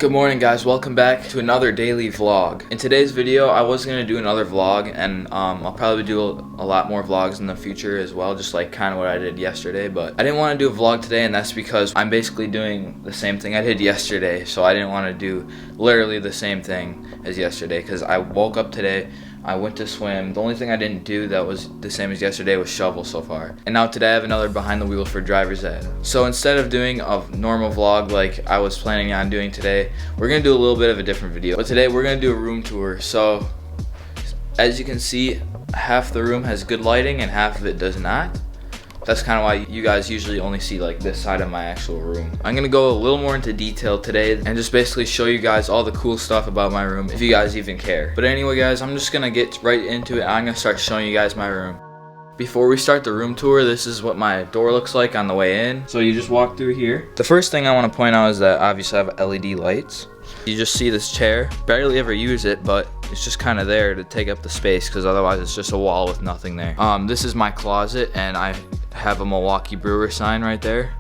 Good morning guys, welcome back to another daily vlog. In today's video I was going to do another vlog and I'll probably do a lot more vlogs in the future as well, just like kind of what I did yesterday, but I didn't want to do a vlog today, and that's because I'm basically doing the same thing I did yesterday, so I didn't want to do literally the same thing as yesterday because I woke up today, I went to swim. The only thing I didn't do that was the same as yesterday was shovel so far. And now today I have another behind the wheel for driver's ed. So instead of doing a normal vlog like I was planning on doing today, we're gonna do a little bit of a different video. But today we're gonna do a room tour. So as you can see, half the room has good lighting and half of it does not. That's kind of why you guys usually only see like this side of my actual room. I'm gonna go a little more into detail today and just basically show you guys all the cool stuff about my room, if you guys even care. But anyway guys, I'm just gonna get right into it. I'm gonna start showing you guys my room. Before we start the room tour, this is what my door looks like on the way in. So you just walk through here. The first thing I want to point out is that obviously I have LED lights. You just see this chair. Barely ever use it, but it's just kind of there to take up the space because otherwise it's just a wall with nothing there. This is my closet, and I have a Milwaukee Brewers sign right there.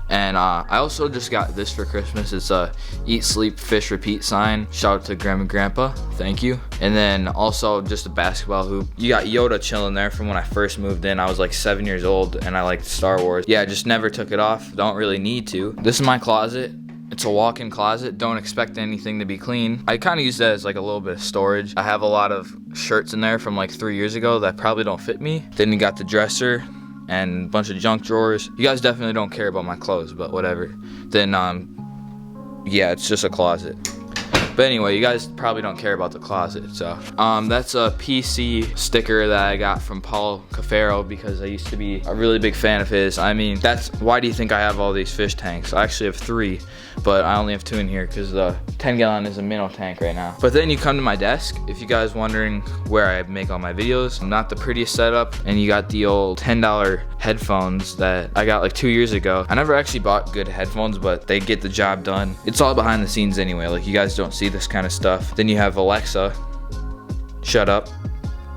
And I also just got this for Christmas. It's a Eat, Sleep, Fish, Repeat sign. Shout out to Grandma and Grandpa, thank you. And then also just a basketball hoop. You got Yoda chilling there from when I first moved in. I was like 7 years old and I liked Star Wars. Yeah, I just never took it off. Don't really need to. This is my closet. It's a walk-in closet. Don't expect anything to be clean. I kind of use that as like a little bit of storage. I have a lot of shirts in there from like 3 years ago that probably don't fit me. Then you got the dresser and a bunch of junk drawers. You guys definitely don't care about my clothes, but whatever. Then yeah, it's just a closet. But anyway, you guys probably don't care about the closet, so that's a PC sticker that I got from Paul Cafaro because I used to be a really big fan of his. I mean, that's why do you think I have all these fish tanks? I actually have 3, but I only have 2 in here because the 10-gallon is a minnow tank right now. But then you come to my desk. If you guys wondering where I make all my videos, not the prettiest setup, and you got the old $10 headphones that I got like 2 years ago. I never actually bought good headphones, but they get the job done. It's all behind the scenes anyway, like you guys don't see this kind of stuff. Then you have Alexa, shut up.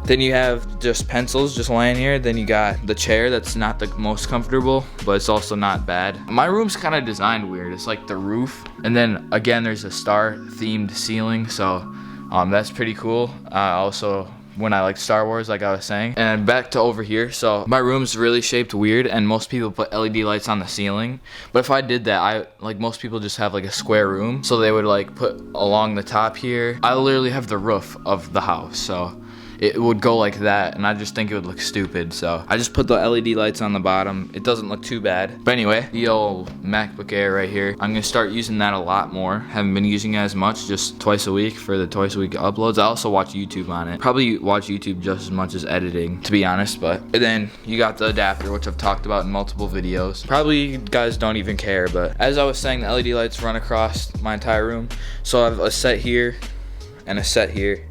Then you have just pencils just laying here. Then you got the chair that's not the most comfortable, but it's also not bad. My room's kind of designed weird. It's like the roof, and then again there's a star themed ceiling, so that's pretty cool. Also when I like Star Wars, like I was saying. And back to over here, so my room's really shaped weird, and most people put LED lights on the ceiling, but if I did that, like most people just have like a square room, so they would like put along the top here. I literally have the roof of the house, so it would go like that, and I just think it would look stupid, so I just put the LED lights on the bottom. It doesn't look too bad. But anyway, the old MacBook Air right here, I'm gonna start using that a lot more. Haven't been using it as much, just twice a week for the twice a week uploads. I also watch YouTube on it. Probably watch YouTube just as much as editing, to be honest. But and then you got the adapter, which I've talked about in multiple videos. Probably you guys don't even care, but as I was saying, the LED lights run across my entire room. So I have a set here and a set here.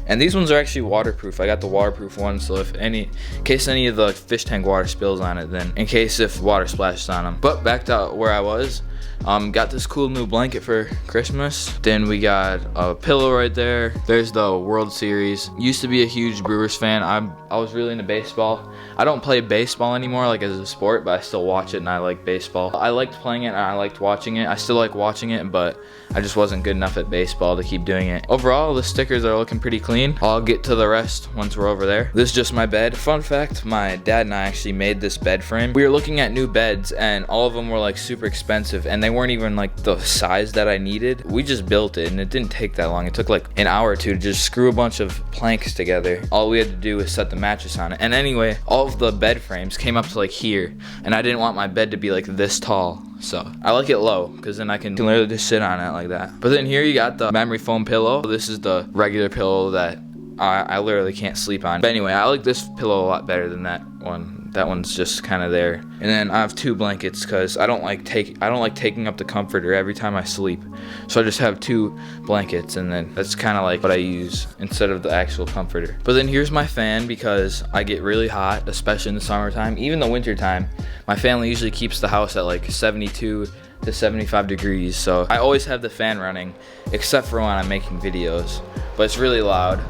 And these ones are actually waterproof. I got the waterproof one, so in case any of the fish tank water spills on it, then in case if water splashes on them. But back to where I was, got this cool new blanket for Christmas. Then we got a pillow right there. There's the World Series. Used to be a huge Brewers fan. I was really into baseball. I don't play baseball anymore like as a sport, but I still watch it and I like baseball. I liked playing it and I liked watching it. I still like watching it, but I just wasn't good enough at baseball to keep doing it. Overall, the stickers are looking pretty clean. I'll get to the rest once we're over there. This is just my bed. Fun fact, my dad and I actually made this bed frame. We were looking at new beds and all of them were like super expensive, and they weren't even like the size that I needed. We just built it and it didn't take that long. It took like an hour or two to just screw a bunch of planks together. All we had to do was set the mattress on it. And anyway, all of the bed frames came up to like here, and I didn't want my bed to be like this tall. So I like it low because then I can literally just sit on it like that. But then here you got the memory foam pillow. This is the regular pillow that I literally can't sleep on. But anyway, I like this pillow a lot better than that one. That one's just kind of there. And then I have 2 blankets because I don't like taking up the comforter every time I sleep. So I just have 2 blankets, and then that's kind of like what I use instead of the actual comforter. But then here's my fan because I get really hot, especially in the summertime. Even the wintertime, my family usually keeps the house at like 72 to 75 degrees. So I always have the fan running, except for when I'm making videos. But it's really loud.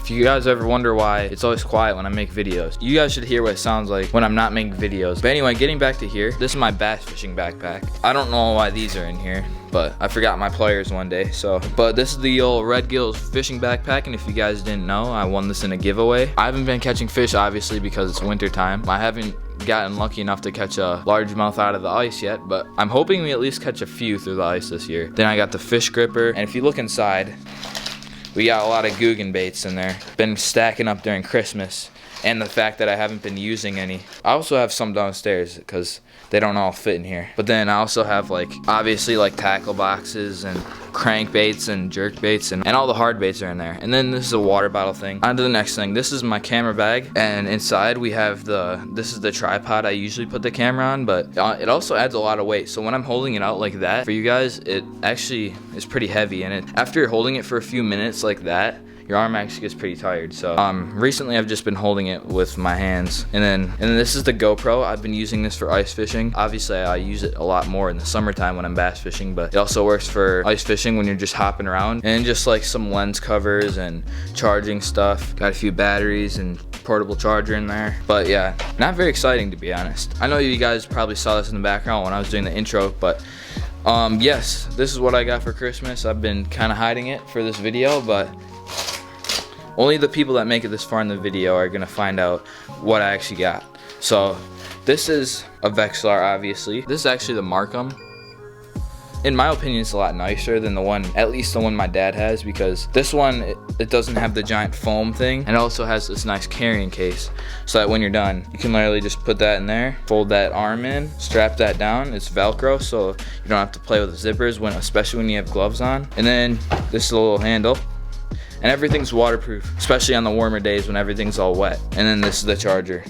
If you guys ever wonder why it's always quiet when I make videos, you guys should hear what it sounds like when I'm not making videos. But anyway, getting back to here, this is my bass fishing backpack. I don't know why these are in here, but I forgot my pliers one day. So, but this is the old Red Gills fishing backpack, and if you guys didn't know, I won this in a giveaway. I haven't been catching fish, obviously, because it's winter time. I haven't gotten lucky enough to catch a largemouth out of the ice yet, but I'm hoping we at least catch a few through the ice this year. Then I got the fish gripper, and if you look inside, we got a lot of Guggen baits in there. Been stacking up during Christmas, and the fact that I haven't been using any. I also have some downstairs because they don't all fit in here. But then I also have, like, obviously, like, tackle boxes and crankbaits and jerk baits, and all the hard baits are in there. And then this is a water bottle thing. On to the next thing. This is my camera bag, and inside we have this is the tripod I usually put the camera on, but it also adds a lot of weight. So when I'm holding it out like that for you guys, it actually is pretty heavy, and after you're holding it for a few minutes like that, your arm actually gets pretty tired. So recently I've just been holding it with my hands. And then this is the GoPro. I've been using this for ice fishing. Obviously I use it a lot more in the summertime when I'm bass fishing, but it also works for ice fishing when you're just hopping around. And just like some lens covers and charging stuff. Got a few batteries and portable charger in there. But yeah, not very exciting, to be honest. I know you guys probably saw this in the background when I was doing the intro, but yes, this is what I got for Christmas. I've been kind of hiding it for this video, but only the people that make it this far in the video are gonna find out what I actually got. So this is a Vexilar, obviously. This is actually the Markham. In my opinion, it's a lot nicer than the one, at least the one my dad has, because this one, it doesn't have the giant foam thing, and it also has this nice carrying case, so that when you're done, you can literally just put that in there, fold that arm in, strap that down. It's Velcro, so you don't have to play with the zippers, especially when you have gloves on. And then this little handle. And everything's waterproof, especially on the warmer days when everything's all wet. And then this is the charger.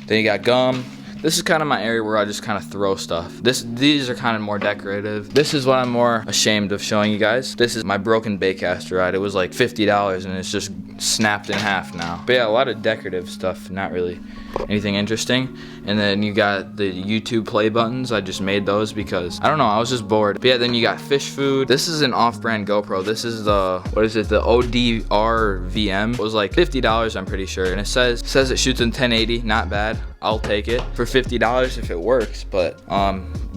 Then you got gum. This is kind of my area where I just kind of throw stuff. These are kind of more decorative. This is what I'm more ashamed of showing you guys. This is my broken baitcaster rod. It was like $50 and it's just snapped in half now. But yeah, a lot of decorative stuff, not really anything interesting. And then you got the YouTube play buttons. I just made those because, I don't know, I was just bored. But yeah, then you got fish food. This is an off-brand GoPro. This is the, what is it, the ODR VM. It was like $50, I'm pretty sure. And it says it shoots in 1080, not bad. I'll take it for $50 if it works. But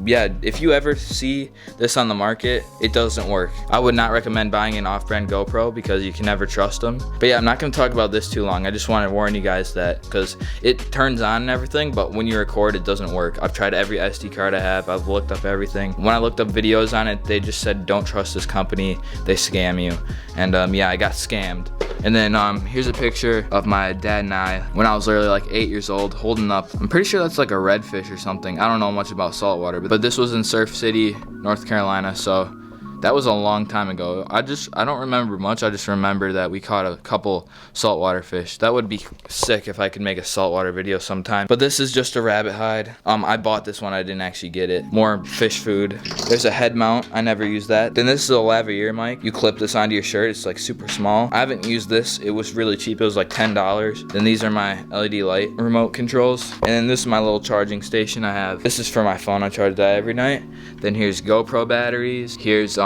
yeah, if you ever see this on the market, it doesn't work. I would not recommend buying an off-brand GoPro because you can never trust them. But yeah, I'm not gonna talk about this too long. I just want to warn you guys that, because it turns on and everything, but when you record, it doesn't work. I've tried every SD card I have. I've looked up everything. When I looked up videos on it, they just said, don't trust this company. They scam you. And yeah, I got scammed. And then here's a picture of my dad and I when I was literally like 8 years old, holding up, I'm pretty sure that's like a redfish or something. I don't know much about saltwater, but this was in Surf City, North Carolina, so that was a long time ago. I don't remember much. I just remember that we caught a couple saltwater fish. That would be sick if I could make a saltwater video sometime. But this is just a rabbit hide. I bought this one. I didn't actually get it. More fish food. There's a head mount. I never used that. Then this is a lavalier mic. You clip this onto your shirt. It's like super small. I haven't used this. It was really cheap. It was like $10. Then these are my LED light remote controls. And then this is my little charging station I have. This is for my phone. I charge that every night. Then here's GoPro batteries. Here's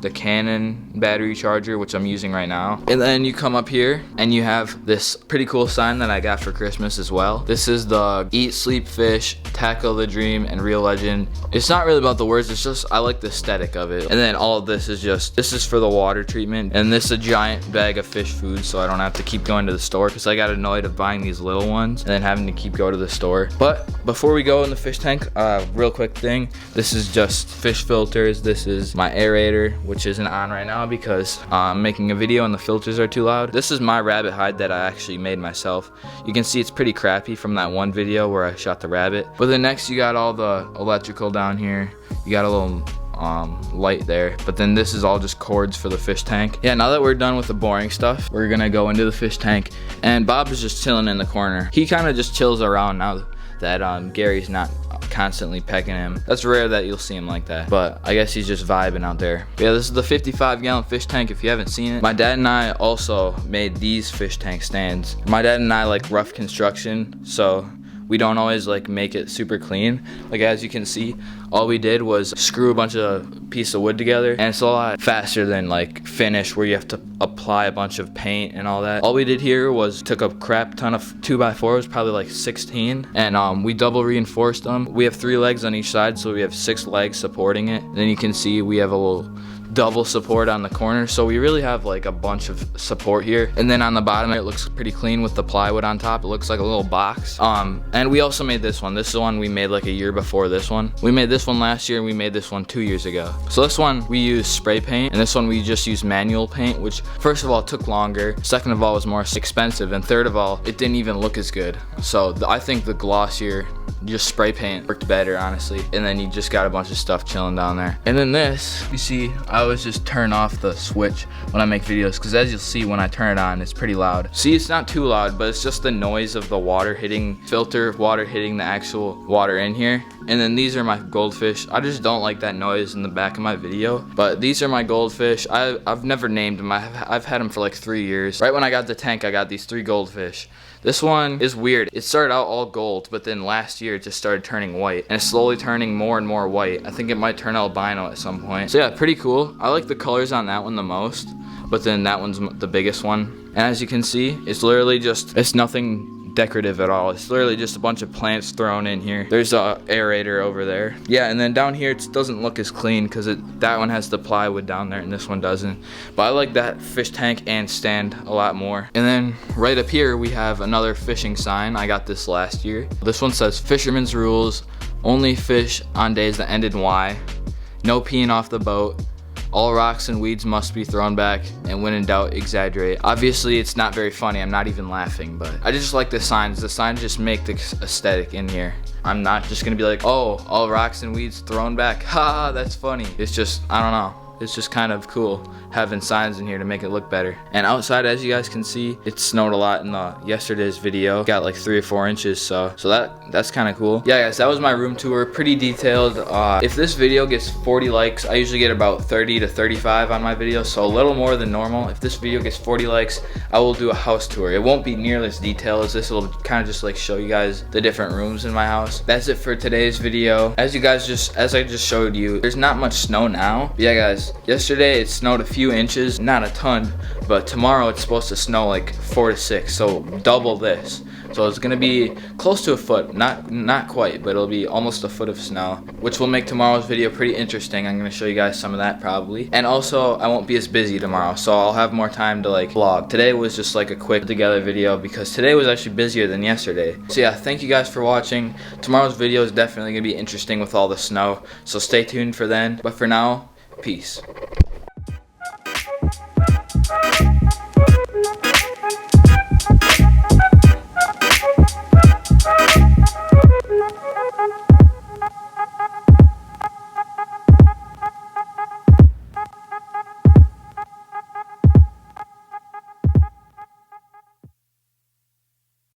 the Canon battery charger, which I'm using right now. And then you come up here and you have this pretty cool sign that I got for Christmas as well. This is the Eat, Sleep, Fish, Tackle the Dream, and Real Legend. It's not really about the words, it's just I like the aesthetic of it. And then all of this is just, this is for the water treatment. And this is a giant bag of fish food, so I don't have to keep going to the store, because I got annoyed of buying these little ones and then having to keep going to the store. But before we go in the fish tank, real quick thing, this is just fish filters. This is my aerator, which isn't on right now because I'm making a video and the filters are too loud. This is my rabbit hide that I actually made myself. You can see it's pretty crappy from that one video where I shot the rabbit. But then next you got all the electrical down here. You got a little light there, but then this is all just cords for the fish tank. Yeah, now that we're done with the boring stuff, we're gonna go into the fish tank, and Bob is just chilling in the corner. He kind of just chills around now that Gary's not constantly pecking him. That's rare that you'll see him like that, but I guess he's just vibing out there. But yeah, this is the 55-gallon fish tank if you haven't seen it. My dad and I also made these fish tank stands. My dad and I like rough construction, so we don't always like make it super clean. Like as you can see, all we did was screw a bunch of pieces of wood together, and it's a lot faster than like finish where you have to apply a bunch of paint and all that. All we did here was took a crap ton of 2x4s, probably like 16, and we double reinforced them. We have 3 legs on each side, so we have 6 legs supporting it. Then you can see we have a little double support on the corner, so we really have like a bunch of support here. And then on the bottom it looks pretty clean with the plywood on top. It looks like a little box. And we also made this one. This is the one we made like a year before this one. We made this one last year, and we made this one 2 years ago. So this one we used spray paint, and this one we just used manual paint, which first of all took longer, second of all was more expensive, and third of all it didn't even look as good. So I think the glossier just spray paint worked better, honestly. And then you just got a bunch of stuff chilling down there. And then this, you see, I always just turn off the switch when I make videos, because as you'll see when I turn it on, it's pretty loud. See, it's not too loud, but it's just the noise of the water hitting filter, water hitting the actual water in here. And then these are my goldfish. I just don't like that noise in the back of my video, but these are my goldfish. I've never named them. I've had them for like 3 years. Right when I got the tank, I got these 3 goldfish. This one is weird. It started out all gold, but then last year it just started turning white, and it's slowly turning more and more white. I think it might turn albino at some point. So yeah, pretty cool. I like the colors on that one the most, but then that one's the biggest one. And as you can see, it's literally just, it's nothing decorative at all. It's literally just a bunch of plants thrown in here. There's a aerator over there. Yeah, and then down here it doesn't look as clean because that one has the plywood down there and this one doesn't. But I like that fish tank and stand a lot more. And then right up here we have another fishing sign. I got this last year. This one says Fisherman's Rules, only fish on days that end in Y, no peeing off the boat, all rocks and weeds must be thrown back, and when in doubt, exaggerate. Obviously, it's not very funny. I'm not even laughing, but I just like the signs. The signs just make the aesthetic in here. I'm not just gonna be like, oh, all rocks and weeds thrown back. Ha, that's funny. It's just, I don't know. It's just kind of cool having signs in here to make it look better. And outside, as you guys can see, it snowed a lot in yesterday's video. Got like 3 or 4 inches, so that's kind of cool. Yeah, guys, that was my room tour. Pretty detailed. If this video gets 40 likes, I usually get about 30 to 35 on my videos, so a little more than normal. If this video gets 40 likes, I will do a house tour. It won't be nearly as detailed as this. It'll kind of just like show you guys the different rooms in my house. That's it for today's video. As I just showed you, there's not much snow now. But yeah, guys, yesterday it snowed a few inches, not a ton, but tomorrow it's supposed to snow like 4 to 6, so double this. So it's gonna be close to a foot, not quite, but it'll be almost a foot of snow, which will make tomorrow's video pretty interesting. I'm gonna show you guys some of that probably. And also, I won't be as busy tomorrow, so I'll have more time to like vlog. Today was just like a quick together video because today was actually busier than yesterday. So yeah, thank you guys for watching. Tomorrow's video is definitely gonna be interesting with all the snow, so stay tuned for then. But for now, peace.